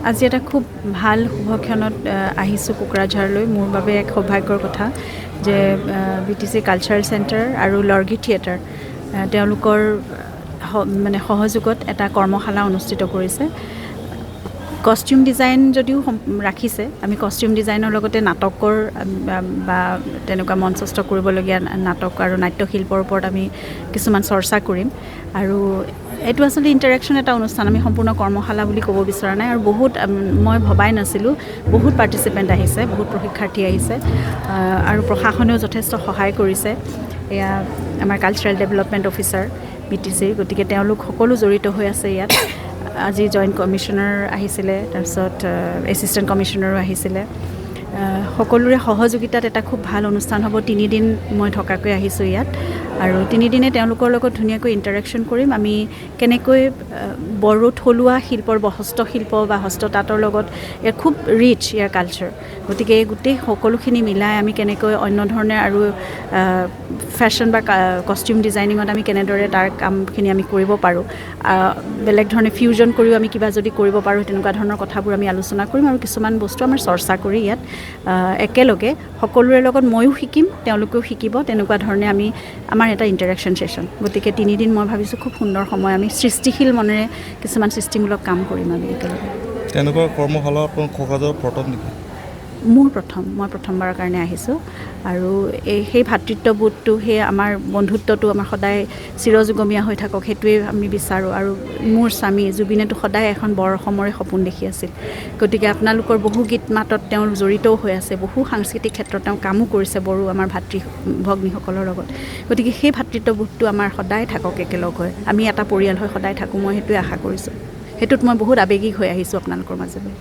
আজি এটা খুব ভাল শুভক্ষণত আহিছোঁ কোকৰাঝাৰলৈ। মোৰ বাবে এক সৌভাগ্যৰ কথা যে BTC কালচাৰেল চেণ্টাৰ আৰু লৰ্গী থিয়েটাৰ তেওঁলোকৰ মানে সহযোগত এটা কৰ্মশালা অনুষ্ঠিত কৰিছে। কষ্টিউম ডিজাইন যদিও ৰাখিছে, আমি কষ্টিউম ডিজাইনৰ লগতে নাটকৰ বা তেনেকুৱা মঞ্চস্থ কৰিবলগীয়া নাটক আৰু নাট্যশিল্পৰ ওপৰত আমি কিছুমান চৰ্চা কৰিম। আৰু এইটো আচলতে ইণ্টাৰেকশ্যন এটা অনুষ্ঠান, আমি সম্পূৰ্ণ কৰ্মশালা বুলি ক'ব বিচৰা নাই। আৰু বহুত মই ভবাই নাছিলোঁ, বহুত পাৰ্টিচিপেণ্ট আহিছে, বহুত প্ৰশিক্ষাৰ্থী আহিছে আৰু প্ৰশাসনেও যথেষ্ট সহায় কৰিছে। এয়া আমাৰ কালচাৰেল ডেভেলপমেণ্ট অফিচাৰ BTC, গতিকে তেওঁলোক সকলো জড়িত হৈ আছে ইয়াত। আজি জইণ্ট কমিশ্যনাৰ আহিছিলে, তাৰপিছত এছিষ্টেণ্ট কমিশ্যনাৰো আহিছিলে। সকলোৰে সহযোগিতাত এটা খুব ভাল অনুষ্ঠান হ'ব। 3 দিন মই থকাকৈ আহিছোঁ ইয়াত আৰু 3 দিনে তেওঁলোকৰ লগত ধুনীয়াকৈ ইণ্টাৰেকশ্যন কৰিম। আমি কেনেকৈ বড়ো থলুৱা শিল্পৰ হস্তশিল্প বা হস্ততাঁতৰ লগত ইয়াৰ খুব ৰিচ ইয়াৰ কালচাৰ, গতিকে এই গোটেই সকলোখিনি মিলাই আমি কেনেকৈ অন্য ধৰণে আৰু ফেশ্বন বা কষ্টিউম ডিজাইনিঙত আমি কেনেদৰে তাৰ কামখিনি আমি কৰিব পাৰোঁ, বেলেগ ধৰণে ফিউজন কৰিও আমি কিবা যদি কৰিব পাৰোঁ, তেনেকুৱা ধৰণৰ কথাবোৰ আমি আলোচনা কৰিম আৰু কিছুমান বস্তু আমাৰ চৰ্চা কৰি ইয়াত একেলগে সকলোৰে লগত ময়ো শিকিম, তেওঁলোকেও শিকিব, তেনেকুৱা ধৰণে আমাৰ এটা ইণ্টাৰেকশ্যন ছেশ্যন। গতিকে 3 দিন মই ভাবিছোঁ খুব সুন্দৰ সময়, আমি সৃষ্টিশীল মনেৰে কিছুমান সৃষ্টিমূলক কাম কৰিম আমি একেলগে। তেনেকুৱা কৰ্মশালা কোকৰাঝাৰৰ প্ৰথম নেকি? মই প্ৰথমবাৰৰ কাৰণে আহিছোঁ আৰু সেই ভাতৃত্ববোধটো, সেই আমাৰ বন্ধুত্বটো আমাৰ সদায় চিৰযুগমীয়া হৈ থাকক, সেইটোৱে আমি বিচাৰোঁ। আৰু মোৰ স্বামী জুবিনেতো সদায় এখন বৰ অসমৰে সপোন দেখি আছিল। গতিকে আপোনালোকৰ বহু গীত মাতত তেওঁ জড়িতও হৈ আছে, বহু সাংস্কৃতিক ক্ষেত্ৰত তেওঁ কামো কৰিছে বড়ো আমাৰ ভাতৃ ভগ্নীসকলৰ লগত। গতিকে সেই ভাতৃত্ববোধটো আমাৰ সদায় থাকক একেলগ হৈ, আমি এটা পৰিয়াল হৈ সদায় থাকোঁ, মই সেইটোৱে আশা কৰিছোঁ। সেইটোত মই বহুত আৱেগিক হৈ আহিছোঁ আপোনালোকৰ মাজলৈ।